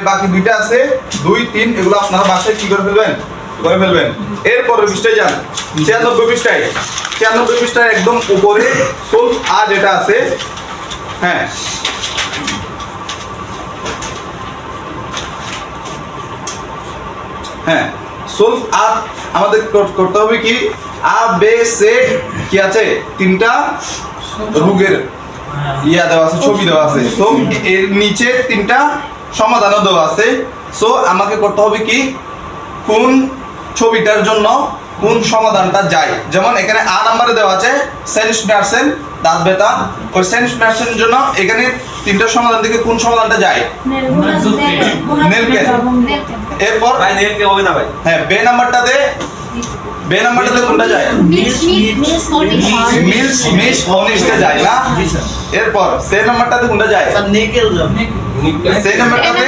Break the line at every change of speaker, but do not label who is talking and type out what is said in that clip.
বাকি দুইটা আছে 2 3 এগুলো আপনারা বাসায় কি করে ফেলবেন এরপরের পৃষ্ঠায় যান 96 পৃষ্ঠায় একদম উপরে সলভ আর যেটা আছে হ্যাঁ হ্যাঁ সলভ আর আমাদের করতে হবে কি আ বে সে কি আছে তিনটা রোগের ইয়া দেওয়া আছে ছবি দেওয়া আছে সো এর নিচে তিনটা সমাধানও দেওয়া আছে সো আমাকে করতে হবে কি কোন ছবিটার জন্য কোন সমাধানটা যায় যেমন এখানে আ নম্বরে দেওয়া আছে সেন্স ম্যারসেন দাঁত ব্যথা ওই সেন্স ম্যারসেনের জন্য এখানে তিনটা সমাধান থেকে কোন সমাধানটা যায় নেলকেন এরপর
ভাই নেলকে হবে না ভাই
হ্যাঁ বে নাম্বারটাতে কোনটা যায় মিলস অনিশতে যায় না এরপর সে নাম্বারটাতে কোনটা যায়
স্যার নেকেল যাবে
সেই নাম্বারটাতে